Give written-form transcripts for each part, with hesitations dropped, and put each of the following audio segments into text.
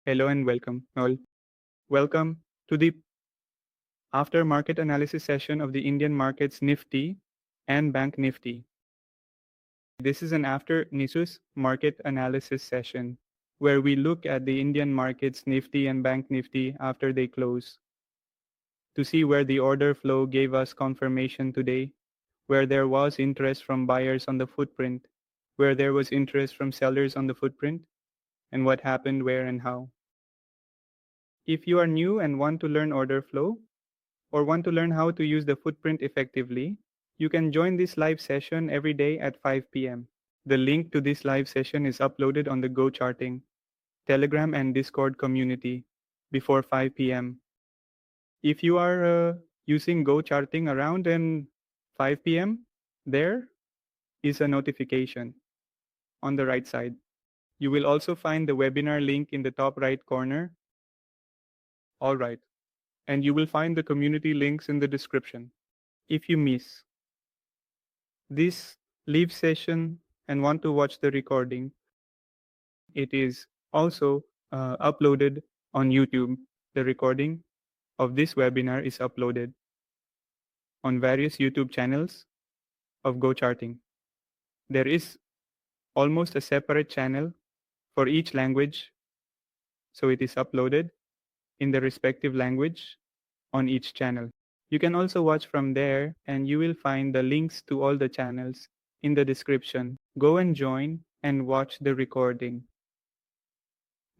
Hello and welcome all. Welcome to the after market analysis session of the Indian markets Nifty and Bank Nifty. This is an after Nisus market analysis session where we look at the Indian markets Nifty and Bank Nifty after they close to see where the order flow gave us confirmation today, where there was interest from buyers on the footprint, where there was interest from sellers on the footprint, and what happened where and how. If you are new and want to learn order flow, or want to learn how to use the footprint effectively, you can join this live session every day at 5 p.m. The link to this live session is uploaded on the GoCharting, Telegram and Discord community before 5 p.m. If you are using GoCharting around 5 p.m., there is a notification on the right side. You will also find the webinar link in the top right corner. All right. And you will find the community links in the description. If you miss this live session and want to watch the recording, it is also uploaded on YouTube. The recording of this webinar is uploaded on various YouTube channels of GoCharting. There is almost a separate channel for each language, so it is uploaded in the respective language on each channel. You can also watch from there, and you will find the links to all the channels in the description. Go and join and watch the recording.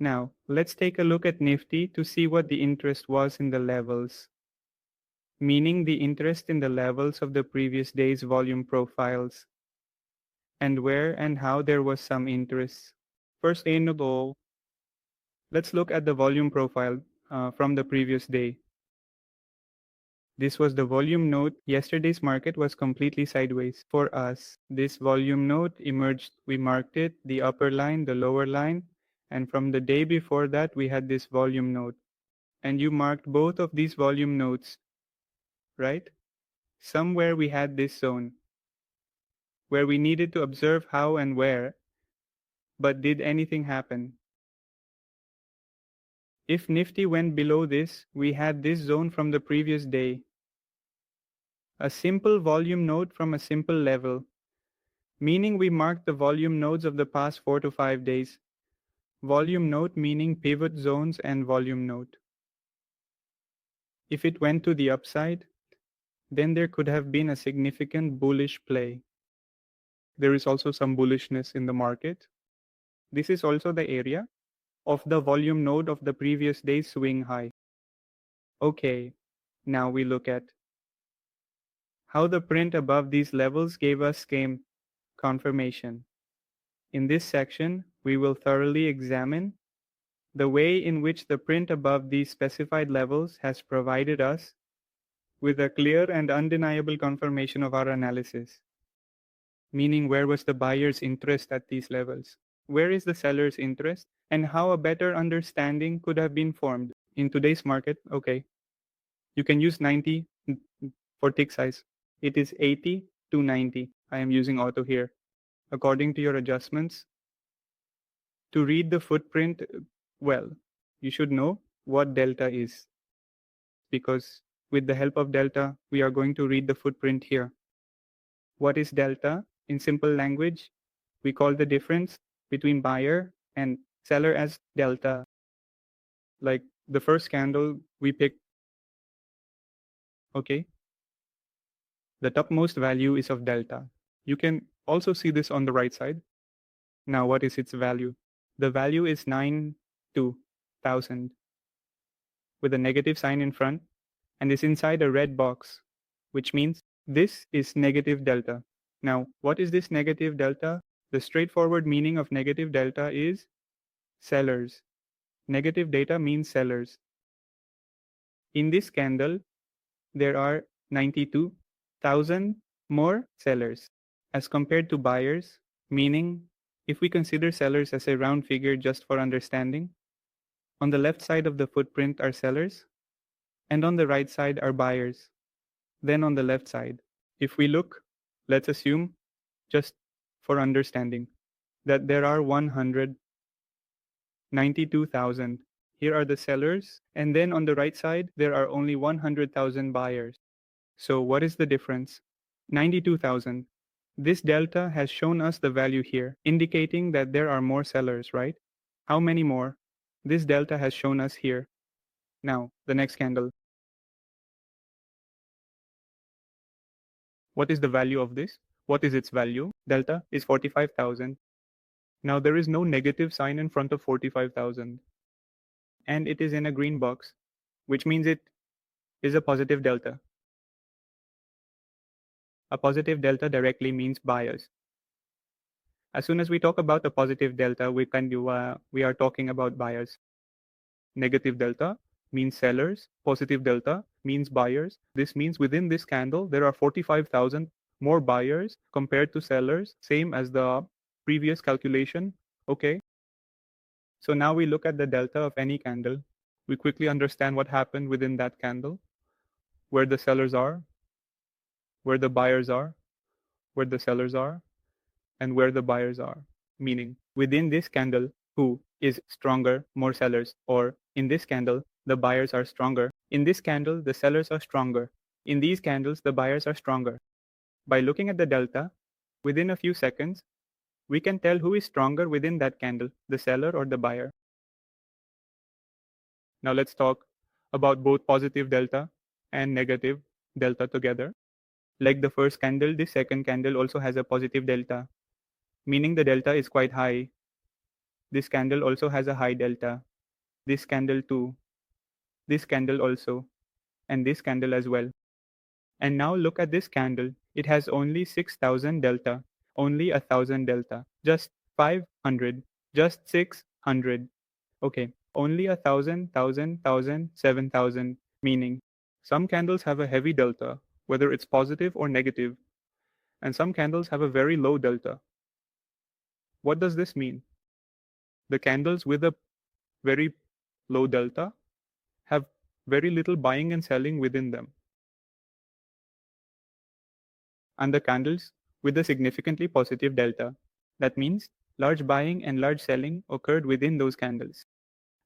Now, let's take a look at Nifty to see what the interest was in the levels, meaning the interest in the levels of the previous day's volume profiles, and where and how there was some interest. First of all, let's look at the volume profile from the previous day. This was the volume node. Yesterday's market was completely sideways. For us, this volume node emerged. We marked it, the upper line, the lower line, and from the day before that, we had this volume node. And you marked both of these volume nodes, right? Somewhere we had this zone where we needed to observe how and where, but did anything happen? If Nifty went below this, we had this zone from the previous day. A simple volume node from a simple level, meaning we marked the volume nodes of the past 4 to 5 days. Volume node meaning pivot zones and volume node. If it went to the upside, then there could have been a significant bullish play. There is also some bullishness in the market. This is also the area of the volume node of the previous day's swing high. Okay, now we look at how the print above these levels gave us came confirmation. In this section, we will thoroughly examine the way in which the print above these specified levels has provided us with a clear and undeniable confirmation of our analysis. Meaning, where was the buyer's interest at these levels? Where is the seller's interest? And how a better understanding could have been formed in today's market. Okay, you can use 90 for tick size. It is 80 to 90. I am using auto here. According to your adjustments, to read the footprint well, you should know what delta is, because with the help of delta, we are going to read the footprint here. What is delta? In simple language, we call the difference between buyer and seller as delta. Like the first candle we picked, okay? The topmost value is of delta. You can also see this on the right side. Now, what is its value? The value is 9,000 with a negative sign in front and is inside a red box, which means this is negative delta. Now, what is this negative delta? The straightforward meaning of negative delta is sellers. Negative data means sellers. In this candle, there are 92,000 more sellers as compared to buyers, meaning if we consider sellers as a round figure just for understanding, on the left side of the footprint are sellers, and on the right side are buyers. Then on the left side, if we look, let's assume, just for understanding, that there are 192,000 Here are the sellers, and then on the right side, there are only 100,000 buyers. So what is the difference? 92,000. This delta has shown us the value here, indicating that there are more sellers, right? How many more? This delta has shown us here. Now, the next candle. What is the value of this? What is its value? Delta is 45,000. Now there is no negative sign in front of 45,000. And it is in a green box, which means it is a positive delta. A positive delta directly means buyers. As soon as we talk about a positive delta, we are talking about buyers. Negative delta means sellers. Positive delta means buyers. This means within this candle, there are 45,000 more buyers compared to sellers, same as the previous calculation. Okay. So now we look at the delta of any candle. We quickly understand what happened within that candle, where the sellers are, where the buyers are, where the sellers are, and where the buyers are. Meaning, within this candle, who is stronger, more sellers, or in this candle, the buyers are stronger. In this candle, the sellers are stronger. In these candles, the buyers are stronger. By looking at the delta, within a few seconds, we can tell who is stronger within that candle, the seller or the buyer. Now let's talk about both positive delta and negative delta together. Like the first candle, the second candle also has a positive delta, meaning the delta is quite high. This candle also has a high delta. This candle too. This candle also. And this candle as well. And now look at this candle. It has only 6,000 delta. Only 1,000 delta. Just 500. Just 600. Okay. Only 1,000, 1,000, 1,000, 7,000. Meaning, some candles have a heavy delta, whether it's positive or negative. And some candles have a very low delta. What does this mean? The candles with a very low delta have very little buying and selling within them. And the candles with a significantly positive delta. That means large buying and large selling occurred within those candles.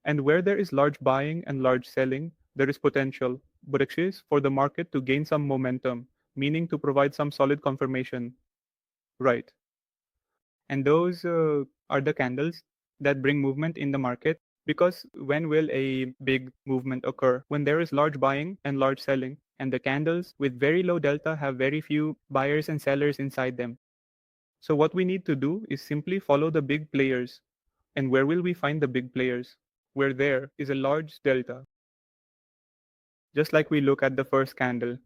And where there is large buying and large selling, there is potential, Burkshes, for the market to gain some momentum, meaning to provide some solid confirmation. Right. And those are the candles that bring movement in the market. Because when will a big movement occur? When there is large buying and large selling, and the candles with very low delta have very few buyers and sellers inside them. So what we need to do is simply follow the big players. And where will we find the big players? Where there is a large delta. Just like we look at the first candle.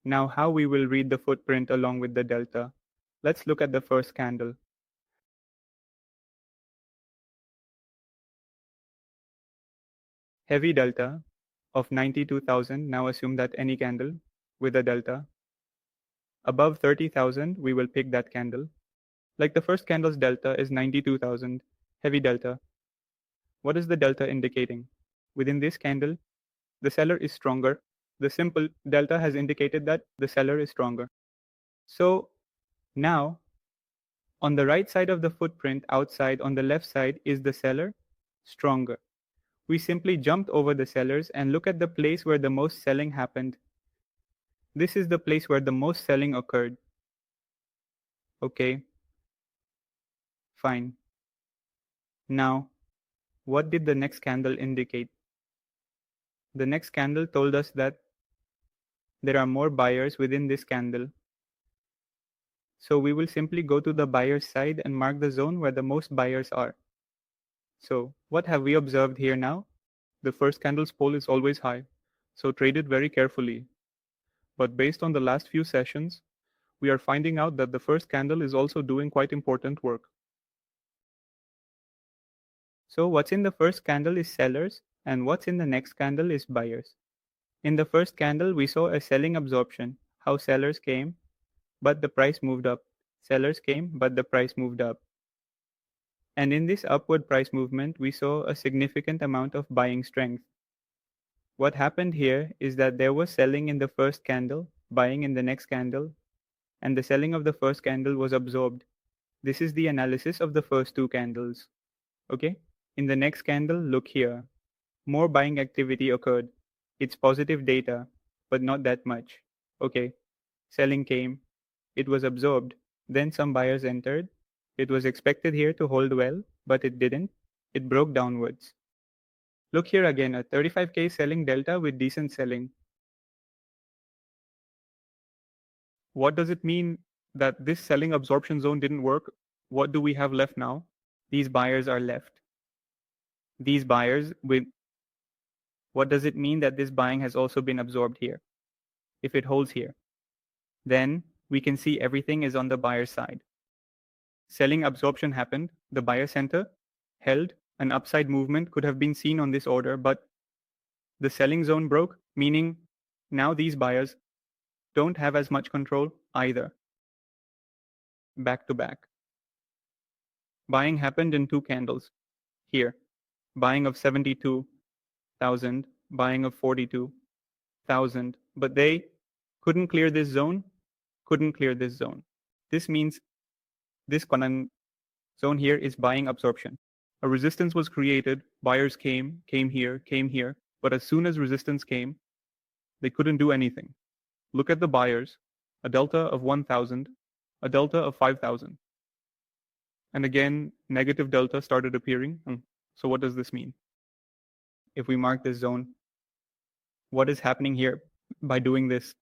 Now how we will read the footprint along with the delta. Let's look at the first candle. Heavy delta of 92,000. Now assume that any candle with a delta above 30,000, we will pick that candle. Like the first candle's delta is 92,000, heavy delta. What is the delta indicating? Within this candle, the seller is stronger. The simple delta has indicated that the seller is stronger. So now, on the right side of the footprint outside, on the left side, is the seller stronger. We simply jumped over the sellers and look at the place where the most selling happened. This is the place where the most selling occurred. Okay, fine. Now, what did the next candle indicate? The next candle told us that there are more buyers within this candle. So we will simply go to the buyer's side and mark the zone where the most buyers are. So what have we observed here now? The first candle's pole is always high, so trade it very carefully. But based on the last few sessions, we are finding out that the first candle is also doing quite important work. So what's in the first candle is sellers, and what's in the next candle is buyers. In the first candle, we saw a selling absorption, how sellers came, but the price moved up. Sellers came, but the price moved up. And in this upward price movement, we saw a significant amount of buying strength. What happened here is that there was selling in the first candle, buying in the next candle, and the selling of the first candle was absorbed. This is the analysis of the first two candles. Okay? In the next candle, look here. More buying activity occurred. It's positive data, but not that much. Okay, selling came. It was absorbed. Then some buyers entered. It was expected here to hold well, but it didn't. It broke downwards. Look here again, a 35K selling delta with decent selling. What does it mean that this selling absorption zone didn't work? What do we have left now? These buyers are left. These buyers with what does it mean that this buying has also been absorbed here? If it holds here, then we can see everything is on the buyer side. Selling absorption happened, the buyer center held, an upside movement could have been seen on this order, but the selling zone broke, meaning now these buyers don't have as much control either. Back to back. Buying happened in 2 candles. Here, buying of 72,000, buying of 42,000, but they couldn't clear this zone, couldn't clear this zone. This means this zone here is buying absorption. A resistance was created, buyers came here, but as soon as resistance came, they couldn't do anything. Look at the buyers, a delta of 1,000, a delta of 5,000. And again, negative delta started appearing. So what does this mean? If we mark this zone, what is happening here by doing this?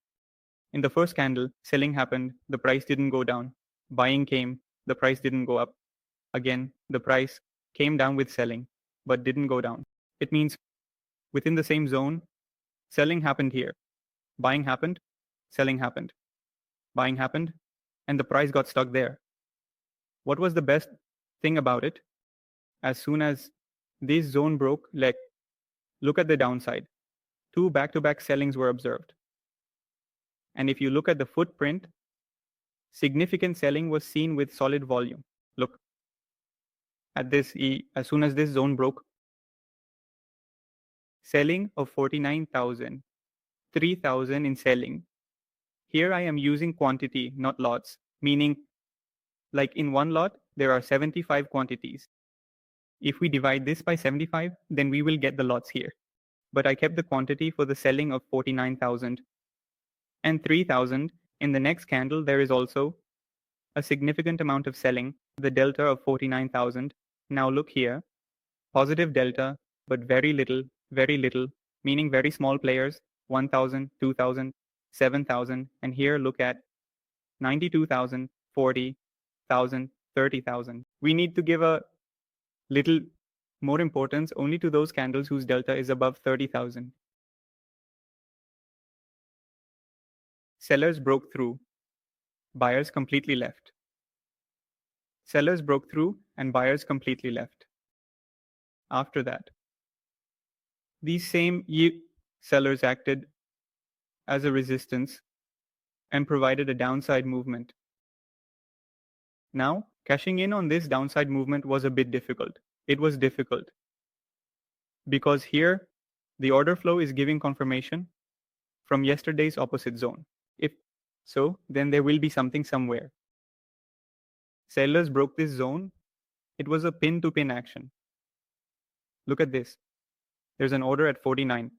In the first candle, selling happened, the price didn't go down. Buying came, the price didn't go up. Again, the price came down with selling, but didn't go down. It means within the same zone, selling happened here. Buying happened, selling happened. Buying happened, and the price got stuck there. What was the best thing about it? As soon as this zone broke, look at the downside. 2 back-to-back sellings were observed. And if you look at the footprint, significant selling was seen with solid volume. Look at this, as soon as this zone broke, selling of 49,000, 3,000 in selling. Here I am using quantity, not lots, meaning like in one lot, there are 75 quantities. If we divide this by 75, then we will get the lots here. But I kept the quantity for the selling of 49,000 and 3,000. In the next candle, there is also a significant amount of selling, the delta of 49,000. Now look here, positive delta, but very little, meaning very small players, 1,000, 2,000, 7,000. And here look at 92,000, 40,000, 30,000. We need to give a little more importance only to those candles whose delta is above 30,000. Sellers broke through. Buyers completely left. Sellers broke through and buyers completely left. After that, these same sellers acted as a resistance and provided a downside movement. Now, cashing in on this downside movement was a bit difficult. It was difficult because here the order flow is giving confirmation from yesterday's opposite zone. If so, then there will be something somewhere. Sellers broke this zone. It was a pin to pin action. Look at this. There's an order at 49,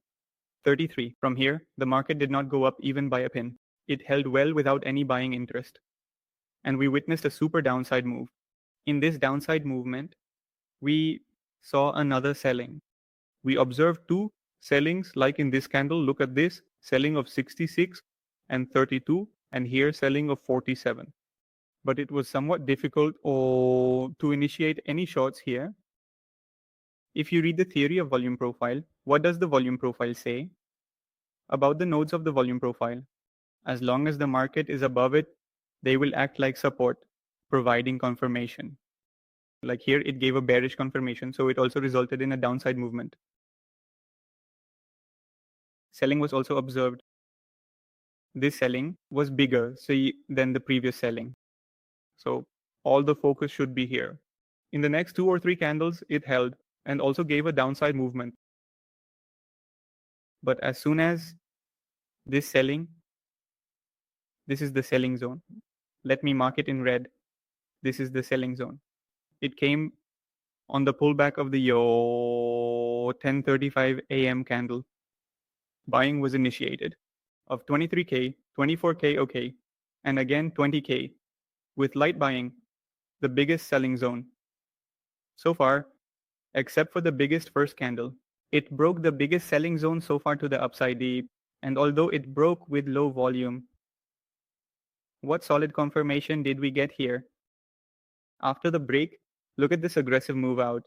33. From here, the market did not go up even by a pin. It held well without any buying interest. And we witnessed a super downside move. In this downside movement, we saw another selling. We observed 2 sellings like in this candle. Look at this, selling of 66 and 32, and here selling of 47. But it was somewhat difficult to initiate any shorts here. If you read the theory of volume profile, what does the volume profile say about the nodes of the volume profile? As long as the market is above it, they will act like support, providing confirmation. Like here, it gave a bearish confirmation, so it also resulted in a downside movement. Selling was also observed. This selling was bigger than the previous selling. So all the focus should be here. In the next 2 or 3 candles, it held and also gave a downside movement. But as soon as this selling, this is the selling zone. Let me mark it in red. This is the selling zone. It came on the pullback of the or 10:35 a.m. candle, buying was initiated of 23K, 24K OK, and again 20K, with light buying, the biggest selling zone. So far, except for the biggest first candle, it broke the biggest selling zone so far to the upside deep, and although it broke with low volume, what solid confirmation did we get here? After the break, look at this aggressive move out.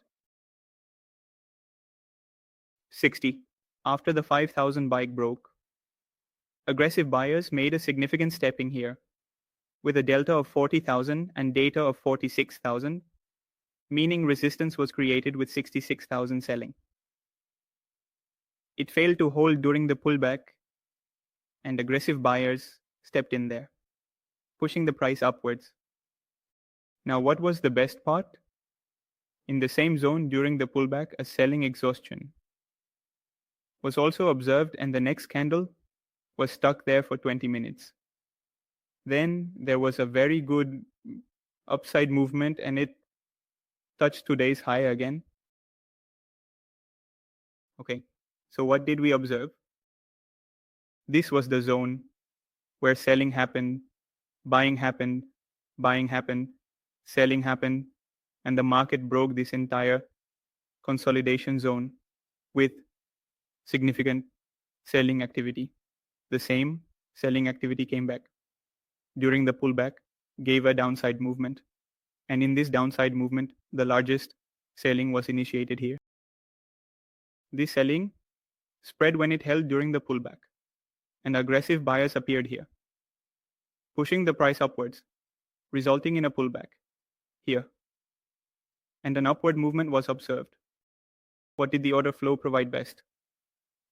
60. After the 5,000 bike broke, aggressive buyers made a significant stepping here, with a delta of 40,000 and data of 46,000, meaning resistance was created with 66,000 selling. It failed to hold during the pullback, and aggressive buyers stepped in there, pushing the price upwards. Now, what was the best part? In the same zone during the pullback, a selling exhaustion was also observed, and the next candle was stuck there for 20 minutes. Then there was a very good upside movement, and it touched today's high again. Okay, so what did we observe? This was the zone where selling happened, buying happened, buying happened, selling happened, and the market broke this entire consolidation zone with significant selling activity. The same selling activity came back during the pullback, gave a downside movement. And in this downside movement, the largest selling was initiated here. This selling spread when it held during the pullback, and aggressive buyers appeared here, pushing the price upwards, resulting in a pullback here. And an upward movement was observed. What did the order flow provide best?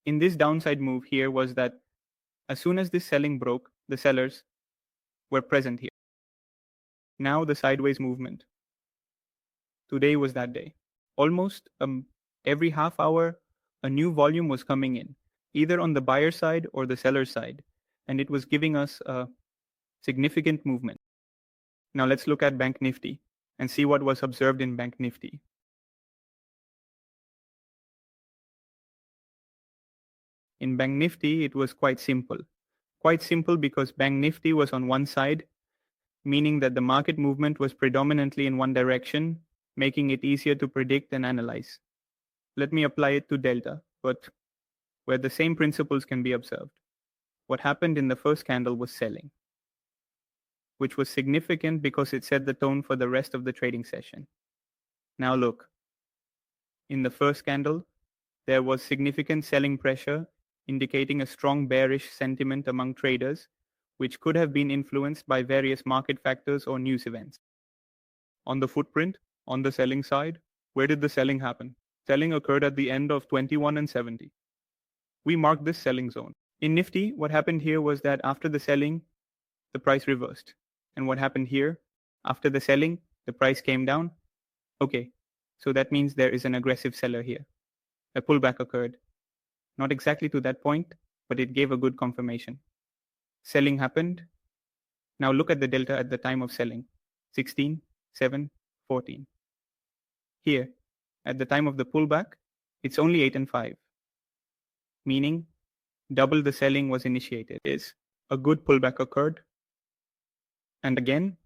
In this downside move here was that as soon as this selling broke, the sellers were present here. Now the sideways movement. Today was that day. Almost every half hour, a new volume was coming in, either on the buyer side or the seller side, and it was giving us a significant movement. Now let's look at Bank Nifty and see what was observed in Bank Nifty. In Bank Nifty, it was quite simple. Quite simple because Bank Nifty was on one side, meaning that the market movement was predominantly in one direction, making it easier to predict and analyze. Let me apply it to Delta, but where the same principles can be observed. What happened in the first candle was selling, which was significant because it set the tone for the rest of the trading session. Now look, in the first candle, there was significant selling pressure, indicating a strong bearish sentiment among traders, which could have been influenced by various market factors or news events. On the footprint, on the selling side, where did the selling happen? Selling occurred at the end of 21 and 70. We marked this selling zone. In Nifty, what happened here was that after the selling, the price reversed. And what happened here? After the selling, the price came down. Okay, so that means there is an aggressive seller here. A pullback occurred. Not exactly to that point, but it gave a good confirmation. Selling happened. Now look at the delta at the time of selling. 16, 7, 14. Here, at the time of the pullback, it's only 8 and 5. Meaning, double the selling was initiated. Is a good pullback occurred. And again,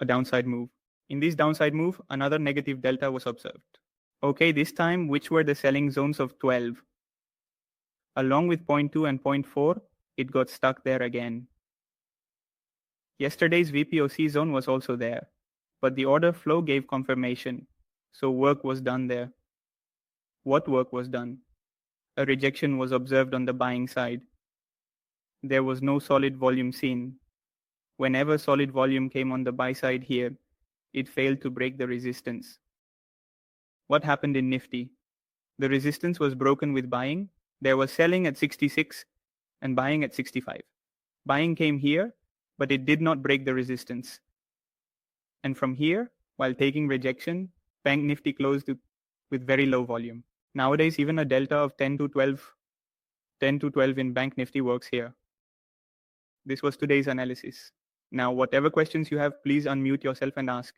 a downside move. In this downside move, another negative delta was observed. Okay, this time, which were the selling zones of 12? Along with 0.2 and 0.4, it got stuck there again. Yesterday's VPOC zone was also there, but the order flow gave confirmation, so work was done there. What work was done? A rejection was observed on the buying side. There was no solid volume seen. Whenever solid volume came on the buy side here, it failed to break the resistance. What happened in Nifty? The resistance was broken with buying. There was selling at 66 and buying at 65. Buying came here, but it did not break the resistance. And from here, while taking rejection, Bank Nifty closed with very low volume. Nowadays, even a delta of 10 to 12 in Bank Nifty works here. This was today's analysis. Now, whatever questions you have, please unmute yourself and ask.